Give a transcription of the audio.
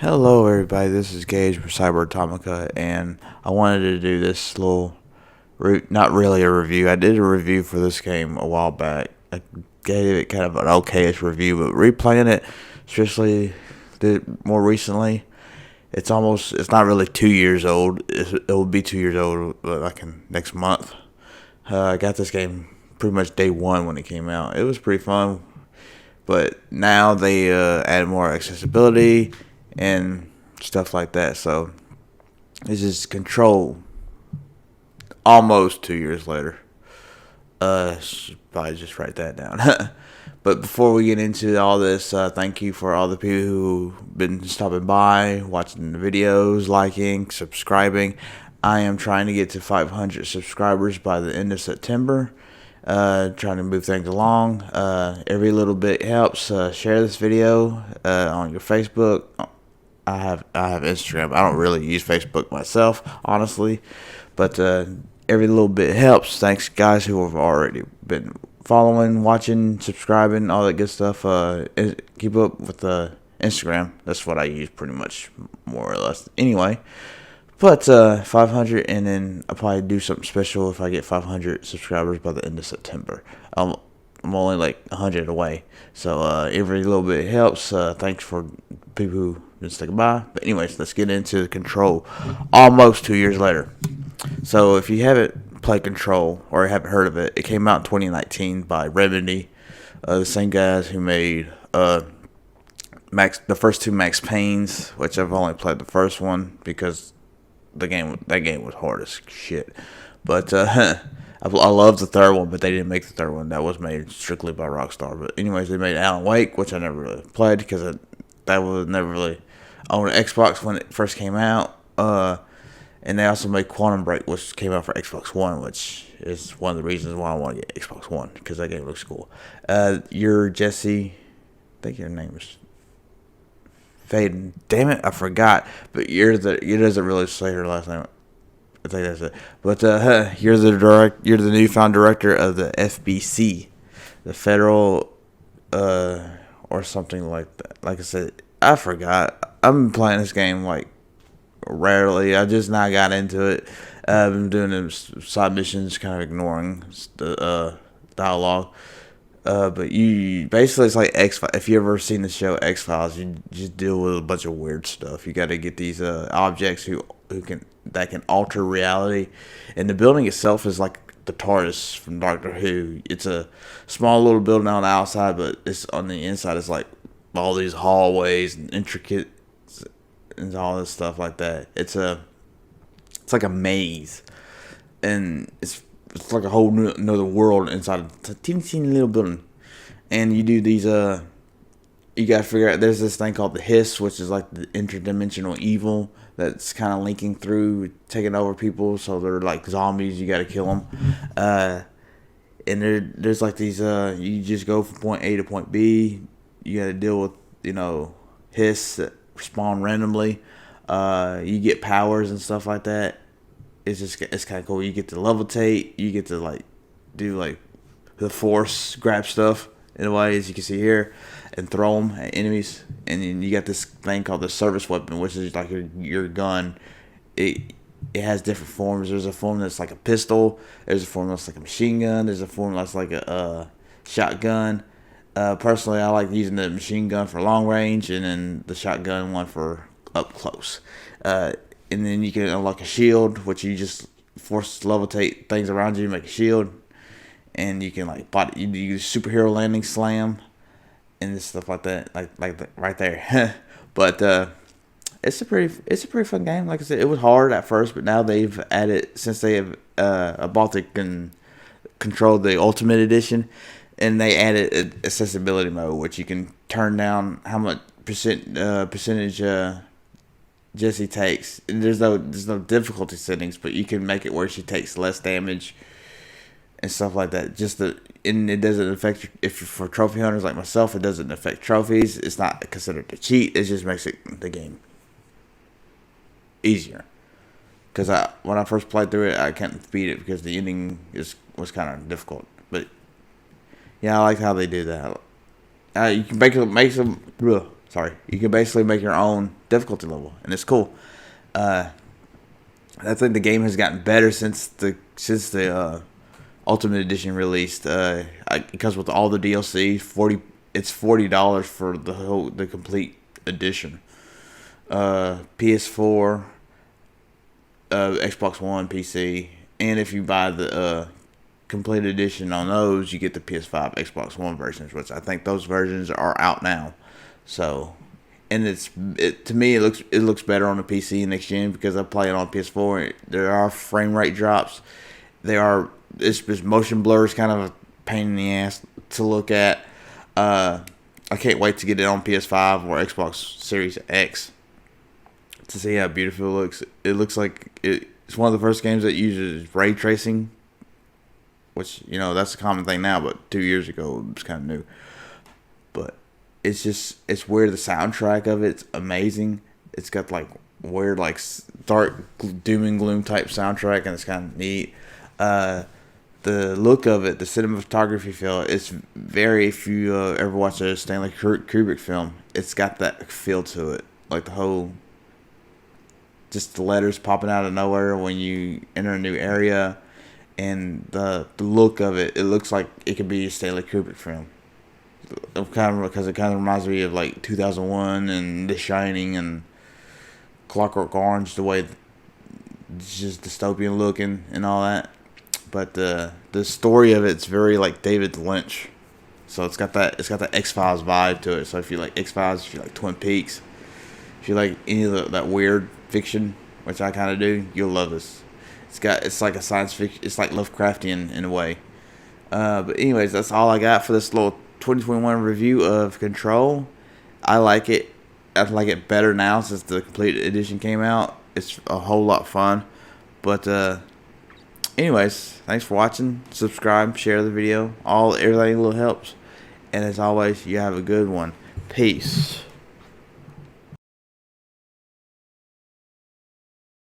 Hello, everybody. This is Gage from Cyber Atomica, and I wanted to do this little, not really a review. I did a review for this game a while back. I gave it kind of an okayish review, but replaying it, especially more recently, it's not really 2 years old. It will be 2 years old like in next month. I got this game pretty much day one when it came out. It was pretty fun, but now they add more accessibility and stuff like that. So it's just Control almost 2 years later. Should probably just write that down. But before we get into all this, thank you for all the people who've been stopping by, watching the videos, liking, subscribing. I am trying to get to 500 subscribers by the end of September. Trying to move things along. Every little bit helps. Share this video on your Facebook. I have Instagram. I don't really use Facebook myself, honestly, but every little bit helps. Thanks, guys who have already been following, watching, subscribing, all that good stuff. Keep up with Instagram. That's what I use pretty much, more or less. Anyway, but 500, and then I'll probably do something special if I get 500 subscribers by the end of September. I'm only like 100 away, so every little bit helps. Thanks for people who been sticking by. But anyways, let's get into Control. Almost 2 years later. So if you haven't played Control or haven't heard of it, it came out in 2019 by Remedy, the same guys who made the first two Max Paynes, which I've only played the first one because that game was hard as shit. But I love the third one, but they didn't make the third one. That was made strictly by Rockstar. But anyways, they made Alan Wake, which I never really played because that was never really on Xbox when it first came out. And they also made Quantum Break, which came out for Xbox One, which is one of the reasons why I want to get Xbox One, because that game looks cool. You're Jesse. I think your name is Faden. Damn it, I forgot. But it doesn't really say her last name. I think that's it. But you're the newfound director of the FBC, the Federal, or something like that. Like I said, I forgot. I've been playing this game like rarely. I just now got into it. I've been doing them side missions, kind of ignoring the dialogue. But you basically, it's like X-Files. If you ever seen the show X-Files, you just deal with a bunch of weird stuff. You got to get these objects that can alter reality, and the building itself is like the TARDIS from Doctor Who. It's a small little building on the outside, but it's on the inside. It's like all these hallways and intricate and all this stuff like that. It's like a maze, and it's like a whole another world inside a teeny little building. And you do these you gotta figure out. There's this thing called the Hiss, which is like the interdimensional evil that's kind of linking through, taking over people. So they're like zombies. You gotta kill them. And there's like these. You just go from point A to point B. You gotta deal with Hiss that spawn randomly. You get powers and stuff like that. It's kind of cool. You get to levitate. You get to like do like the force grab stuff in a way, as you can see here, and throw them at enemies. And then you got this thing called the service weapon, which is like your gun. It has different forms. There's a form that's like a pistol. There's a form that's like a machine gun. There's a form that's like a shotgun. Personally, I like using the machine gun for long range, and then the shotgun one for up close. And then you can unlock a shield, which you just force levitate things around you, make a shield, and you can like you use superhero landing slam and stuff like that, like right there. But it's a pretty fun game. Like I said, it was hard at first, but now they've added, since they have bought and controlled the Ultimate Edition, and they added accessibility mode, which you can turn down how much percentage Jessie takes. And there's no difficulty settings, but you can make it where she takes less damage and stuff like that. And it doesn't affect if you're for trophy hunters like myself. It doesn't affect trophies. It's not considered a cheat. It just makes the game easier. Because when I first played through it, I couldn't beat it because the ending was kind of difficult. But yeah, I like how they do that. You can make some Sorry, you can basically make your own difficulty level, and it's cool. I think the game has gotten better since the Ultimate Edition released. Because with all the DLC, it's $40 for the complete edition. PS4, Xbox One, PC, and if you buy the complete edition on those, you get the PS5, Xbox One versions, which I think those versions are out now. So, and to me it looks better on the PC next gen because I play it on PS4. There are frame rate drops. It's motion blur is kind of a pain in the ass to look at. I can't wait to get it on PS5 or Xbox Series X to see how beautiful it looks. It looks like it's one of the first games that uses ray tracing, which, that's a common thing now, but 2 years ago it was kind of new. But it's weird. The soundtrack of it's amazing. It's got like weird, like dark doom and gloom type soundtrack, and it's kind of neat. The look of it, the cinematography feel, it's very, if you ever watch a Stanley Kubrick film, it's got that feel to it. Like the whole, just the letters popping out of nowhere when you enter a new area, and the look of it, it looks like it could be a Stanley Kubrick film. Because it kind of reminds me of like 2001 and The Shining and Clockwork Orange, the way it's just dystopian looking and all that. But the story of it's very like David Lynch, so it's got that X-Files vibe to it. So if you like X-Files, if you like Twin Peaks, if you like any of that weird fiction, which I kind of do, you'll love this. It's like a science fiction. It's like Lovecraftian in a way. But anyways, that's all I got for this little 2021 review of Control. I like it. I like it better now since the complete edition came out. It's a whole lot fun. But anyways, thanks for watching. Subscribe, share the video. Everything little helps. And as always, you have a good one. Peace.